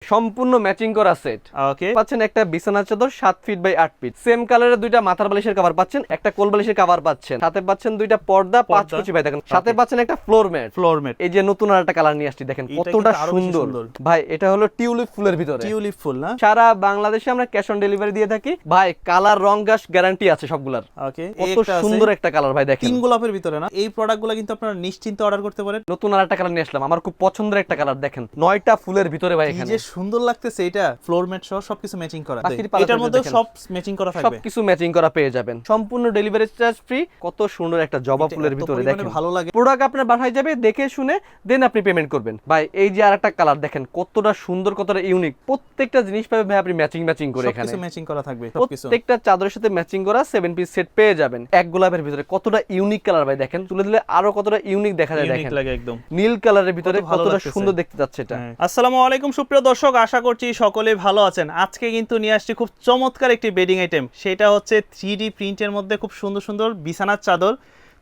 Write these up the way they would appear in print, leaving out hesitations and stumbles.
সম্পূর্ণ ম্যাচিং করা সেট। ওকে, পাচ্ছেন একটা বিছানা চাদর 7 ফিট বাই 8 ফিট, সেম কালারের দুইটা মাথার বালিশের কভার পাচ্ছেন, একটা কোল বালিশের কভার পাচ্ছেন, সাথে পাচ্ছেন দুইটা পর্দা 5 কুচি ভাই দেখেন, সাথে পাচ্ছেন একটা ফ্লোর ম্যাট। এই যে নতুন আরেকটা কালার নিয়ে আসছি, দেখেন কতটা সুন্দর ভাই। এটা হলো টিউলিপ ফুলের ভিতরে, টিউলিপ ফুল না? সারা বাংলাদেশে আমরা ক্যাশ অন ডেলিভারি দিয়ে থাকি ভাই। কালার রং গাছ গ্যারান্টি আছে সবগুলার। ওকে, কত সুন্দর একটা কালার ভাই দেখেন, তিন গোলাপের ভিতরে না? এই প্রোডাক্টগুলো কিন্তু আপনারা নিশ্চিন্তে অর্ডার করতে পারেন। নতুন আরেকটা কালার নিয়ে আসলাম, আমার খুব পছন্দের একটা কালার দেখেন, 9টা ফুলের ভিতরে ভাই। কি এখানে যে সুন্দর লাগতেছে, এটা ফ্লোর ম্যাট সহ সবকিছু ম্যাচিং করা। বাকির পাল্লা এটার মধ্যে দেখেন, সব ম্যাচিং করা থাকবে, সবকিছু ম্যাচিং করা পেয়ে যাবেন, সম্পূর্ণ ডেলিভারি চার্জ ফ্রি। কত সুন্দর একটা জবা ফুলের ভিতরে দেখেন, ভালো লাগে। প্রোডাক্ট আপনার বাসায় যাবে, দেখে শুনে দেন আপনি পেমেন্ট করবেন ভাই। এই যে আরেকটা কালার দেখেন, কতটা সুন্দর, কতটা ইউনিক। প্রত্যেকটা জিনিস পাবে ভাই আপনি ম্যাচিং করে, এখানে সবকিছু ম্যাচিং করা থাকবে। সবকিছু প্রত্যেকটা চাদরের সাথে ম্যাচিং করা 7 পিস সেট পেয়ে যাবেন। এক গোলাপের ভিতরে কতটা ইউনিক কালার ভাই দেখেন, তুলে দিলে আরো কতটা ইউনিক দেখা যায়। দেখেন লাগে একদম নীল কালারের ভিতরে কতটা সুন্দর দেখতে যাচ্ছে এটা। আসসালামু আলাইকুম সুপ্রিয় দর্শক, আশা করছি সকলে ভালো আছেন। আজকে কিন্তু নিয়ে আসছি খুব চমৎকার একটি বেডিং আইটেম, সেটা হচ্ছে 3D প্রিন্টের মধ্যে খুব সুন্দর সুন্দর বিছানার চাদর।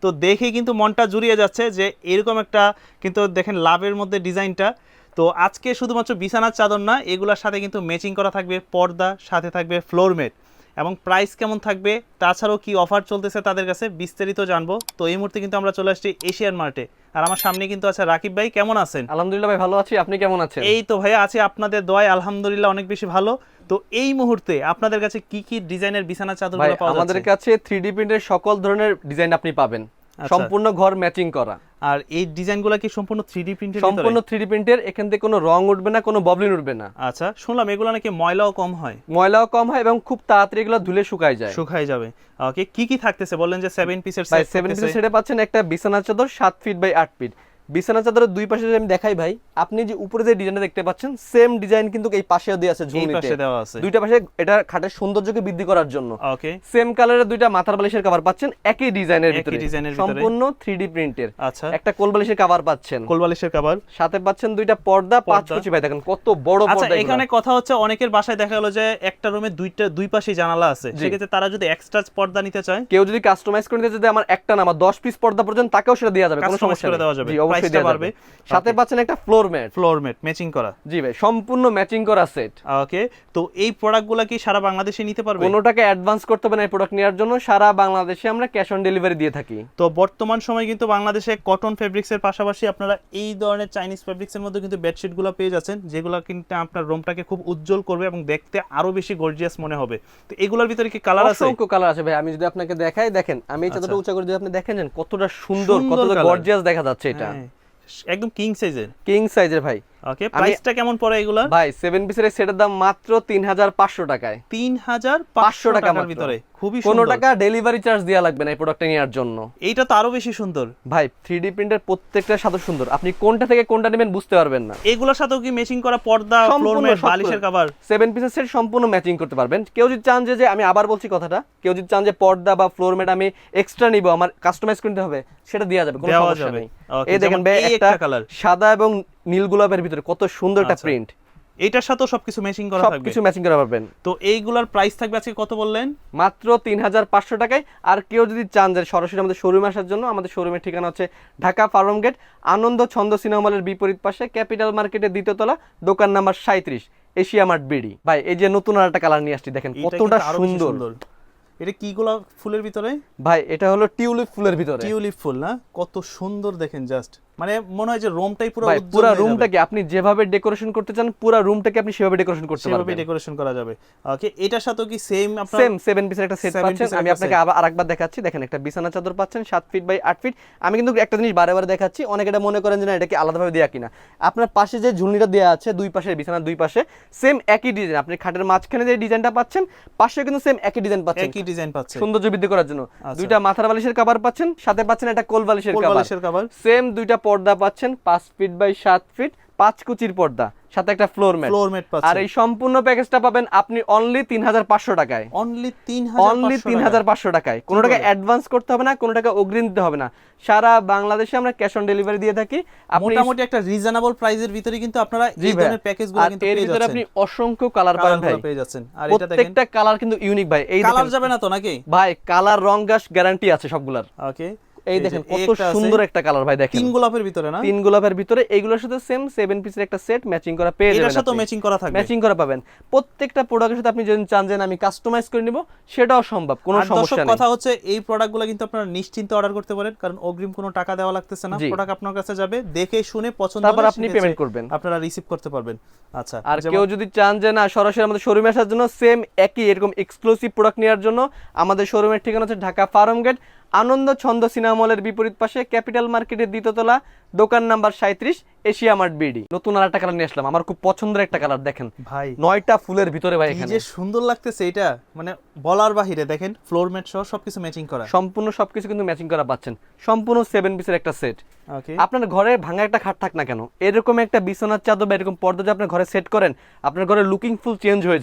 তো দেখে কিন্তু মনটা জুড়িয়ে যাচ্ছে যে এরকম একটা, কিন্তু দেখেন লাভের মধ্যে ডিজাইনটা। তো আজকে শুধুমাত্র বিছানার চাদর না, এগুলোর সাথে কিন্তু ম্যাচিং করা থাকবে পর্দা, সাথে থাকবে ফ্লোর ম্যাট, এবং প্রাইস কেমন থাকবে, তাছাড়াও কি অফার চলতেছে তাদের কাছে বিস্তারিত জানবো। তো এই মুহূর্তে কিন্তু আমরা চলে আসছি এশিয়ান মার্টে, আর আমার সামনে কিন্তু আছে রাকিব ভাই। কেমন আছেন? আলহামদুলিল্লাহ ভাই ভালো আছি, আপনি কেমন আছেন? এই তো ভাই আছি আপনাদের দোয়ায়, আলহামদুলিল্লাহ অনেক বেশি ভালো। তো এই মুহূর্তে আপনাদের কাছে কি কি ডিজাইনের বিছানা চাদরগুলো পাওয়া যাচ্ছে? আমাদের কাছে 3D প্রিন্টের সকল ধরনের ডিজাইন আপনি পাবেন, সম্পূর্ণ ঘর ম্যাচিং করা। আর এই ডিজাইনগুলো কি সম্পূর্ণ 3D প্রিন্টের? সম্পূর্ণ 3D প্রিন্টের, এখান থেকে কোনো রং উঠবে না, কোনো ববলিন উঠবে না। আচ্ছা, শুনলাম এগুলো নাকি ময়লাও কম হয়। ময়লাও কম হয় এবং খুব তাড়াতাড়ি এগুলো ধুলে শুকায় যাবে। ওকে, কি কি থাকতেছে বললেন যে 7 পিসের সেট? 7 পিসের সেটে পাচ্ছেন একটা বিছানা চাদর 7 ফিট বাই 8 ফিট। বিছানা চাদরের দুই পাশে আমি দেখাই ভাই, আপনি যে উপরে যে ডিজাইনটা দেখতে পাচ্ছেন সেম ডিজাইন কিন্তু এই পাশেও দেওয়া আছে, ঝুলনিতে দেওয়া আছে দুইটা পাশে। এটা খাটের সৌন্দর্যকে বৃদ্ধি করার জন্য। ওকে, সেম কালারের দুইটা মাথার বালিশের কভার পাচ্ছেন একই ডিজাইনের ভিতরে, সম্পূর্ণ 3D প্রিন্টের। আচ্ছা, একটা কোল বালিশের কভার পাচ্ছেন, কোল বালিশের কভার, সাথে পাচ্ছেন দুইটা পর্দা 5 কুচি ভাই দেখেন কত বড় পর্দা। আচ্ছা, এখানে কথা হচ্ছে অনেকের বাসায় দেখা গেল যে একটা রুমে দুই পাশে জানালা আছে, সেক্ষেত্রে তারা যদি এক্সট্রা পর্দা নিতে চায়, কেউ যদি কাস্টমাইজ করে নিতে চায়, আমার একটা না আমার 10 পিস পর্দা পর্যন্ত, তাকেও সেটা দেওয়া যাবে, কোনো সমস্যা নেই। জি অবশ্যই দেওয়া যাবে। সাথে পাচ্ছেন একটা ফ্লোর ম্যাট ম্যাচিং করা। জি ভাই, সম্পূর্ণ ম্যাচিং করা সেট। ওকে, তো এই প্রোডাক্টগুলো কি সারা বাংলাদেশে নিতে পারবে? কোনো টাকা অ্যাডভান্স করতে হবে না এই প্রোডাক্ট নেওয়ার জন্য, সারা বাংলাদেশে আমরা ক্যাশ অন ডেলিভারি দিয়ে থাকি। তো বর্তমান সময় কিন্তু বাংলাদেশে কটন ফেব্রিক্সের পাশাপাশি আপনারা এই ধরনের চাইনিজ ফেব্রিক্সের মধ্যে কিন্তু বেডশিটগুলো পেয়ে যাচ্ছেন, যেগুলো কিন্তু আপনার রুমটাকে খুব উজ্জ্বল করবে এবং দেখতে আরো বেশি গর্জিয়াস মনে হবে। তো এগুলোর ভিতরে কি কালার আছে? অসংখ্য কালার আছে ভাই, আমি যদি আপনাকে দেখাই, দেখেন আমি এই চাদরটা উঁচা করে যদি আপনি দেখেন কতটা সুন্দর, কতটা গর্জিয়াস দেখা যাচ্ছে। এটা একদম কিং সাইজের ভাই। ওকে, প্রাইসটা কেমন পড়ে এগুলা? ভাই 7 পিসের সেটের দাম মাত্র 3500 টাকায়। 3500 টাকার ভিতরে, খুবই সুন্দর। কোনো টাকা ডেলিভারি চার্জ দেয়া লাগবে না এই প্রোডাক্টটা নেওয়ার জন্য। এইটা তো আরো বেশি সুন্দর ভাই। 3D প্রিন্টের প্রত্যেকটা সাদা সুন্দর, আপনি কোনটা থেকে কোনটা নেবেন বুঝতে পারবেন না। এগুলোর সাথেও কি ম্যাচিং করা পর্দা, ফ্লোর ম্যাট, বালিশের কভার 7 পিসের সেট সম্পূর্ণ ম্যাচিং করতে পারবেন। কেউ যদি চান যে আমি আবার বলছি কথাটা, কেউ যদি চান যে পর্দা বা ফ্লোর ম্যাট আমি এক্সট্রা নিব, আমার কাস্টমাইজ করতে হবে, সেটা দেওয়া যাবে, কোনো সমস্যা নেই। এই দেখেন ভাই, একটা কালার সাদা এবং নীল গোলাপের ভিতরে কত সুন্দর একটা প্রিন্ট। এইটার সাথেও সবকিছু ম্যাচিং করা থাকবে, সবকিছু ম্যাচিং করা পারবেন। তো এইগুলার প্রাইস থাকবে আজকে কত বললেন? মাত্র 3500 টাকায়। আর কেউ যদি চান যে সরাসরি আমাদের শোরুমে আসার জন্য, আমাদের শোরুমের ঠিকানা হচ্ছে ঢাকা ফার্ম গেট, আনন্দ ছন্দ সিনেমা হলের বিপরীত পাশে, ক্যাপিটাল মার্কেটের 2য় তলা, দোকান নাম্বার 37, এশিয়া মার্ট বিডি। ভাই এই যে নতুন আরেকটা কালার নিয়ে আসছি, দেখেন কতটা সুন্দর। এটা কি গোলাপ ফুলের ভিতরে? ভাই এটা হলো টিউলিপ ফুলের ভিতরে। টিউলিপ ফুল না? কত সুন্দর দেখেন, জাস্ট মানে মনে হয় যে রুমটাই পুরো উজ্জ্বল, পুরো রুমটাকে আপনি যেভাবে ডেকোরেশন করতে চান, পুরো রুমটাকে আপনি সেভাবে ডেকোরেশন করতে পারবেন, সেভাবে ডেকোরেশন করা যাবে। ওকে, এটার সাথে কি সেম আপনারা 7 পিসের একটা সেট পাচ্ছেন। আমি আপনাকে আরেকবার দেখাচ্ছি, দেখেন একটা বিছানা চাদর পাচ্ছেন 7 ফিট বাই 8 ফিট। আমি কিন্তু একটা জিনিস বারে দেখাচ্ছি, অনেকে এটা মনে করেন যে না এটা কি আলাদাভাবে দেয়া কিনা। আপনার পাশে যে ঝুলনিটা দেয়া আছে, দুই পাশে বিছানার দুই পাশে সেম একই ডিজাইন, আপনি খাটের মাঝখানে যে ডিজাইনটা পাচ্ছেন, পাশে কিন্তু সেম একই ডিজাইন পাচ্ছেন, সৌন্দর্য বৃদ্ধি করার জন্য। দুইটা মাথার বালিশের কভার পাচ্ছেন, সাথে পাচ্ছেন একটা কোল বালিশের কভার, সেম দুইটা পর্দা পাচ্ছেন 5 ফিট বাই 7 ফিট, 5 কুচির পর্দা, সাথে একটা ফ্লোর ম্যাট। আর এই সম্পূর্ণ প্যাকেজটা পাবেন আপনি অনলি 3500 টাকায়। অনলি 3500 টাকায়। কোনো টাকা অ্যাডভান্স করতে হবে না, কোনো টাকা অগ্রিম দিতে হবে না। সারা বাংলাদেশে আমরা ক্যাশ অন ডেলিভারি দিয়ে থাকি। মোটামুটি একটা রিজনেবল প্রাইসের ভিতরে কিন্তু আপনারা এই ধরনের প্যাকেজগুলো কিন্তু পেয়ে যাচ্ছেন। আপনি অসংখ্য কালার পাবেন ভাই, পেয়ে যাচ্ছেন। আর এটা দেখেন প্রত্যেকটা কালার কিন্তু ইউনিক ভাই। এই কালার যাবে না তো নাকি? ভাই কালার রং গাছ গ্যারান্টি আছে সবগুলার। ওকে, এই দেখেন কত সুন্দর একটা কালার ভাই, দেখেন তিন গোলাপের ভিতরে না, তিন গোলাপের ভিতরে এইগুলোর সাথে সেম 7 পিসের একটা সেট ম্যাচিং করা পেয়ে যাবেন, এর সাথে ম্যাচিং করা থাকবে, ম্যাচিং করা পাবেন। প্রত্যেকটা প্রোডাক্টের সাথে আপনি যদি চান যে আমি কাস্টমাইজ করে নিব সেটাও সম্ভব, কোনো সমস্যা নেই। কথা হচ্ছে এই প্রোডাক্টগুলো কিন্তু আপনারা নিশ্চিন্তে অর্ডার করতে পারেন, কারণ অগ্রিম কোনো টাকা দেওয়া লাগতেছে না, প্রোডাক্ট আপনার কাছে যাবে, দেখে শুনে পছন্দ হলে তারপর আপনি পেমেন্ট করবেন, আপনারা রিসিভ করতে পারবেন। আচ্ছা, আর কেউ যদি চান যে না সরাসরি আমাদের শোরুমে আসার জন্য সেম একই এরকম এক্সক্লুসিভ প্রোডাক্ট নেওয়ার জন্য, আমাদের শোরুমের ঠিকানা হচ্ছে ঢাকা ফার্ম গেট, আনন্দ ছন্দ সিনেমা মলের বিপরীত পাশে, ক্যাপিটাল মার্কেটের দ্বিতীয় তলা, দোকান নাম্বার 37, এশিয়া মার্ট বিডি। নতুন আর একটা কালার নিয়ে আসলাম, আমার খুব পছন্দের একটা কালার, দেখেন ভাই 9টা ফুলের ভিতরে ভাই এখানে যে সুন্দর লাগতেছে, এটা মানে বলার বাহিরে। দেখেন ফ্লোর ম্যাট সহ সবকিছু ম্যাচিং করা, সম্পূর্ণ সবকিছু কিন্তু ম্যাচিং করা পাচ্ছেন, সম্পূর্ণ 7 পিসের একটা সেট। ওকে, আপনার ঘরে ভাঙা একটা খাট থাক না কেন, এরকম একটা বিছানার চাদর বা এরকম পর্দা যদি আপনার ঘরে সেট করেন, আপনার ঘরে লুকিং ফুল চেঞ্জ হয়ে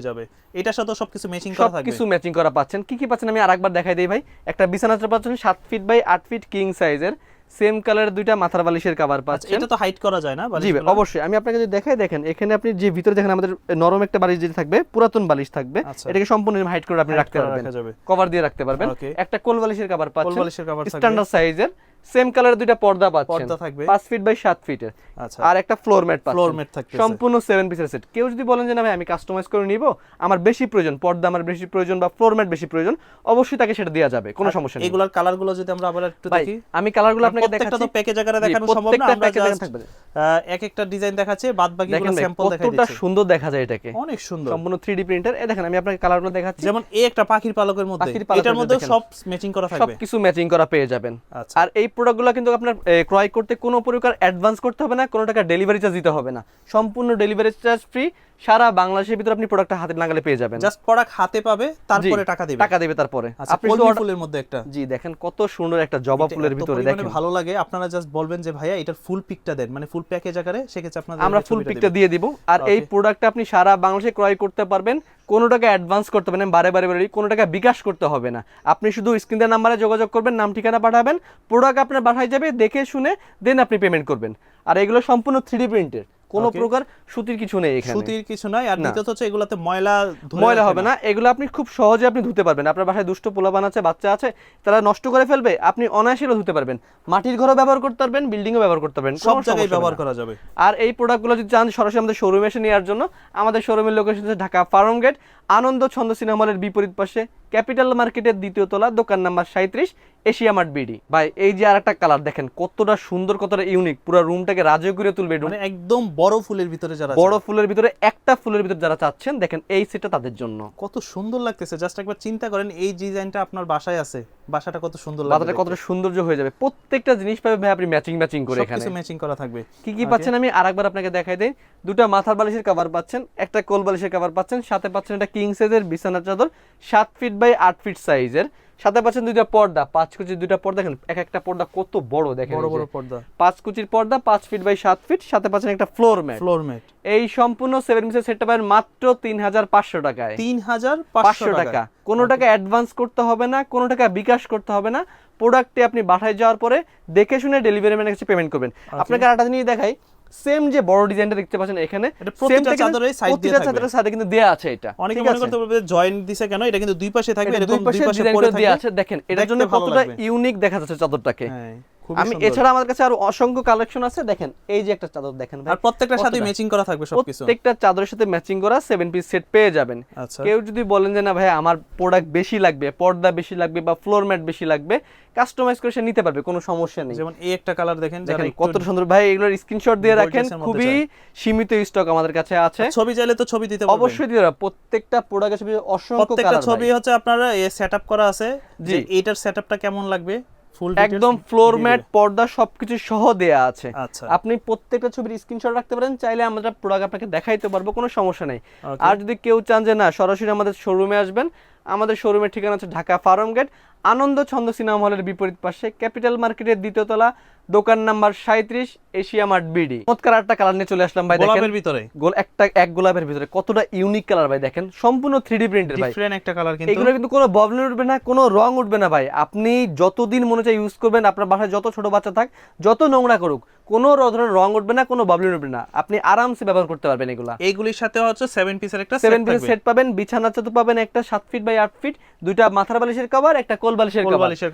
যাবে, এটার সাথে সবকিছু ম্যাচিং করা থাকবে, সবকিছু ম্যাচিং করা পাচ্ছেন। কি কি পাচ্ছেন আমি আরেকবার দেখাই দেই ভাই। একটা বিছানা চাদর পাচ্ছেন 7 ফিট বাই 8 ফিট কিং সাইজের, সেম কালারের দুইটা মাথার বালিশের কভার পাচ্ছেন। এটা তো হাইট করা যায় না? জি অবশ্যই, আমি আপনাকে যদি দেখাই, দেখেন এখানে আপনি যে ভিতরে দেখেন আমাদের নরম একটা বালিশ যেটা থাকবে, পুরাতন বালিশ থাকবে, এটাকে সম্পূর্ণ হাইট করে আপনি রাখতে পারবেন, কভার দিয়ে রাখতে পারবেন। একটা কোল বালিশের কভার পাচ্ছেন, স্ট্যান্ডার্ড সাইজের, সেম কালারের দুইটা পর্দা পাচ্ছেন, 5 ফিট বাই 7 ফিটের, আর একটা ফ্লোর ম্যাট পাচ্ছেন, সম্পূর্ণ 7 পিসের সেট। কেউ যদি বলেন যে না ভাই আমি কাস্টমাইজ করে নিব, আমার বেশি প্রয়োজন, পর্দা আমার বেশি প্রয়োজন বা ফ্লোর ম্যাট বেশি প্রয়োজন, অবশ্যই তাকে সেটা দেওয়া যাবে, কোনো সমস্যা নেই। এগুলার কালারগুলো যদি আমরা আবার একটু দেখি, আমি কালারগুলো আপনাকে দেখাচ্ছি, প্রত্যেকটা তো প্যাকেজ আকারে দেখানো সম্ভব না, আমরা জাস্ট এক একটা ডিজাইন দেখাচ্ছি, বাদ বাকিগুলো স্যাম্পল দেখাই দিচ্ছি। কতটা সুন্দর দেখা যায় এটাকে, অনেক সুন্দর, সম্পূর্ণ 3D প্রিন্টার। এই দেখেন আমি আপনাকে কালারগুলো দেখাচ্ছি, যেমন এই একটা পাখির পালকের মধ্যে, এটার মধ্যে সব ম্যাচিং করা থাকবে, সবকিছু ম্যাচিং করা পেয়ে যাবেন। আর এই প্রোডাক্টগুলো কিন্তু আপনার ক্রয় করতে কোনো প্রকার অ্যাডভান্স করতে হবে না, কোনো টাকা ডেলিভারি চার্জ দিতে হবে না, সম্পূর্ণ ডেলিভারি চার্জ ফ্রি। সারা বাংলাদেশের ভিতরে আপনি প্রোডাক্টটা হাতে নাগালে পেয়ে যাবেন, জাস্ট প্রোডাক্ট হাতে পাবে, তারপরে টাকা দিবে তারপরে। আপনি ফুলের মধ্যে একটা, জি দেখেন কত সুন্দর একটা জবা ফুলের ভিতরে, দেখেন ভালো লাগে। আপনারা জাস্ট বলবেন যে ভাইয়া এটার ফুল পিকটা দেন, মানে ফুল প্যাকেজ আকারে, সেক্ষেত্রে আপনাদের আমরা ফুল পিকটা দিয়ে দিব। আর এই প্রোডাক্টটা আপনি সারা বাংলাদেশে ক্রয় করতে পারবেন, কোনো টাকা অ্যাডভান্স করতে হবে না, বারে বারে কোনো টাকা বিকাশ করতে হবে না। আপনি শুধু স্ক্রিনের নাম্বারে যোগাযোগ করবেন, নাম ঠিকানা পাঠাবেন, প্রোডাক্ট আপনার বাসায় যাবে, দেখে শুনে দেন আপনি পেমেন্ট করবেন। আর এগুলো সম্পূর্ণ 3D প্রিন্টের, কোনো প্রকার সুতির কিছু নেই এখানে, সুতির কিছু নাই। আর দ্বিতীয়ত হচ্ছে এগুলাতে ময়লা হবে না, এগুলো আপনি খুব সহজে আপনি ধুতে পারবেন। আপনার বাসায় দুষ্ট পোলাপান আছে, বাচ্চা আছে, তারা নষ্ট করে ফেলবে, আপনি অনায়াসে ধুতে পারবেন, মাটির ঘরে ব্যবহার করতে পারবেন, বিল্ডিংও ব্যবহার করতে পারবেন, সব জায়গায় ব্যবহার করা যাবে। আর এই প্রোডাক্টগুলো যদি চান সরাসরি আমাদের শোরুমে এসে নেওয়ার জন্য, আমাদের শোরুমের লোকেশন হচ্ছে ঢাকা ফার্ম গেট, আনন্দ ছন্দ সিনেমা হলের বিপরীত পাশে, ক্যাপিটাল মার্কেটের দ্বিতীয় তলা, দোকান নাম্বার 37, এশিয়া মার্ট বিডি। ভাই এই যে আরেকটা কালার দেখেন, কতটা সুন্দর, কতটা ইউনিক, পুরো রুমটাকে রাজকীয় করে তুলবে। মানে একদম বড় ফুলের ভিতরে যারা, বড় ফুলের ভিতরে একটা ফুলের ভিতরে যারা চাচ্ছেন, দেখেন এই সেটটা তাদের জন্য। কত সুন্দর লাগতেছে, জাস্ট একবার চিন্তা করেন এই ডিজাইনটা আপনার বাসায় আছে, বাসাটা কত সুন্দর লাগবে, বাসাটা কতটা সৌন্দর্য হয়ে যাবে। প্রত্যেকটা জিনিস পাবে ভাই আপনি ম্যাচিং করে, এখানে সবকিছু ম্যাচিং করা থাকবে। কি কি পাচ্ছেন আমি আরেকবার আপনাকে দেখাই দেই। দুটো মাথার বালিশের কভার পাচ্ছেন, একটা কোল বালিশের কভার পাচ্ছেন, সাথে পাচ্ছেন একটা কিং সাইজের বিছানার চাদর 7 ফিট বাই 8 ফিট সাইজের, সাথে পাচ্ছেন দুইটা পর্দা, 5 কুচির দুইটা পর্দা। দেখেন এক একটা পর্দা কত বড়, দেখেন বড় বড় পর্দা, 5 কুচির পর্দা, 5 ফিট বাই 7 ফিট, সাথে পাচ্ছেন একটা ফ্লোর ম্যাট। এই সম্পূর্ণ 7 পিসের সেটটা পাবেন মাত্র 3500 টাকায়। 3500 টাকা, কোনো টাকা অ্যাডভান্স করতে হবে না, কোনো টাকা বিকাশ করতে হবে না। প্রোডাক্টটি আপনি বাসায় যাওয়ার পরে দেখে শুনে ডেলিভারি ম্যানের কাছে পেমেন্ট করবেন। আপনাকে আরেকটা জিনিস দেখাই, সেম যে বড় ডিজাইনটা দেখতে পাচ্ছেন এখানে, প্রত্যেকটা চাদরের সাইড দিয়ে থাকবে, চাদরের সাইডে কিন্তু দেয়া আছে। এটা অনেকে মনে করতে পারবে জয়েন্ট দিছে কেন, এটা কিন্তু দুই পাশে থাকবে, এরকম দুই পাশে পড়ে দেয়া আছে। দেখেন এটার জন্য কতটা ইউনিক দেখা যাচ্ছে চাদরটাকে। আমি এছাড়া আমাদের কাছে আরো অসংখ্য কালেকশন আছে। দেখেন এই যে একটা চাদর দেখেন ভাই, আর প্রত্যেকটার সাথে ম্যাচিং করা থাকবে সবকিছু, প্রত্যেকটা চাদরের সাথে ম্যাচিং করা 7 পিস সেট পেয়ে যাবেন। কেউ যদি বলেন যে না ভাই আমার প্রোডাক্ট বেশি লাগবে, পর্দা বেশি লাগবে বা ফ্লোর ম্যাট বেশি লাগবে, কাস্টমাইজ করে সে নিতে পারবে, কোনো সমস্যা নেই। যেমন এই একটা কালার দেখেন, কত সুন্দর ভাই, এগুলোর স্ক্রিনশট দিয়ে রাখেন, খুবই সীমিত স্টক আমাদের কাছে আছে। ছবি চাইলে তো ছবি দিতে পারবেন, অবশ্যই দিতে পারবেন। প্রত্যেকটা প্রোডাক্টের ছবি, অসংখ্য কালার, ছবি হচ্ছে আপনারা সেটআপ করা আছে যে এটার সেটআপটা কেমন লাগবে, একদম ফ্লোর ম্যাট, পর্দা সবকিছু সহ দেয়া আছে। আপনি প্রত্যেকটা ছবির স্ক্রিনশট রাখতে পারেন, চাইলে আমরা প্রোডাক্ট আপনাকে দেখাইতে পারবো, কোনো সমস্যা নেই। আর যদি কেউ চান যে না সরাসরি আমাদের শোরুমে আসবেন, আমাদের শোরুমের ঠিকানা হচ্ছে ঢাকা ফার্ম গেট, আনন্দ ছন্দ সিনেমা হলের বিপরীত পাশে, ক্যাপিটাল মার্কেটের দ্বিতীয় তলা, দোকান নাম্বার 37, এশিয়া মার্ট বিডি। চমৎকার একটা কালার নিয়ে চলে আসলাম ভাই, দেখেন গোলাপের ভিতরে, এক গোলাপের ভিতরে কতটা ইউনিক কালার ভাই, দেখেন সম্পূর্ণ 3D প্রিন্টের ভাই, ডিফারেন্ট একটা কালার। কিন্তু এগুলো কিন্তু কোনো ববলিন উঠবে না, কোনো রং উঠবে না ভাই। আপনি যতদিন মনে চায় ইউজ করবেন, আপনার বাসায় যত ছোট বাচ্চা থাক, যত নোংরা করুক, কোনো ধরনের রং উঠবে না, কোনো বাবলিন উঠবে না, আপনি আরামসে ব্যবহার করতে পারবেন এগুলা। এইগুলির সাথে হচ্ছে 7 পিসের একটা 7 পিসের সেট পাবেন, বিছানা চাদর পাবেন একটা 7 ফিট বাই 8 ফিট, দুইটা মাথার বালিশের কভার, একটা কোল বালিশের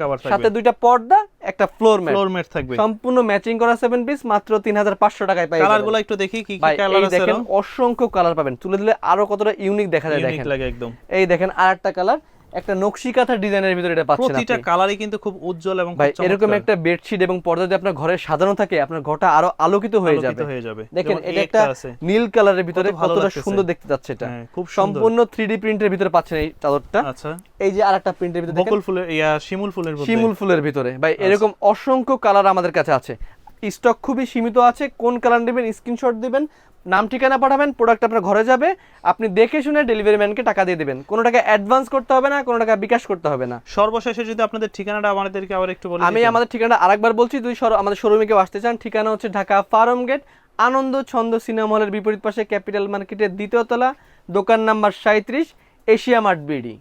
কভার, সাথে দুইটা পর্দা, একটা ফ্লোর ম্যাট থাকবে, সম্পূর্ণ ম্যাচিং করা 7 পিস মাত্র 3500 টাকায় পাই। কালারগুলো একটু দেখি কি কি কালার আছে। দেখেন অসংখ্য কালার পাবেন, তুলে দিলে আরো কতটা ইউনিক দেখা যায়। দেখেন লাগে একদম। এই দেখেন আরেকটা কালার, একটা নকশি কাঁথা ডিজাইনের ভিতরে এটা পাচ্ছেন। প্রতিটা কালারই কিন্তু খুব উজ্জ্বল এবং ভাই এরকম একটা বেডশিট এবং পর্দা যদি আপনার ঘরে সাজানো থাকে, আপনার ঘরটা আরো আলোকিত হয়ে যাবে। দেখেন এটা একটা নীল কালারের ভিতরে কতটা সুন্দর দেখতে যাচ্ছে, এটা খুব সম্পূর্ণ 3D প্রিন্টের ভিতরে পাচ্ছেন এই চাদরটা। আচ্ছা, এই যে আরেকটা প্রিন্টের ভিতরে বকুল ফুলের শিমুল ফুলের ভিতরে ভাই এরকম অসংখ্য কালার আমাদের কাছে আছে। স্টক খুবই সীমিত আছে, কোন কালার নেবেন স্ক্রিনশট দিবেন, নাম ঠিকানা পাঠাবেন, প্রোডাক্ট আপনার ঘরে যাবে, আপনি দেখে শুনে ডেলিভারি ম্যানকে টাকা দিয়ে দিবেন, কোনো টাকা অ্যাডভান্স করতে হবে না, কোনো টাকা বিকাশ করতে হবে না। সর্বশেষে যদি আপনাদের ঠিকানাটা আমাদেরকে আবার একটু বলেন। আমি আমাদের ঠিকানাটা আরেকবার বলছি, আমাদের শোরুমে কেউ আসতে চান, ঠিকানা হচ্ছে ঢাকা ফার্ম গেট, আনন্দ ছন্দ সিনেমা হলের বিপরীত পাশে, ক্যাপিটাল মার্কেটের দ্বিতীয় তলা, দোকান নাম্বার 37, এশিয়া মার্ট বিডি।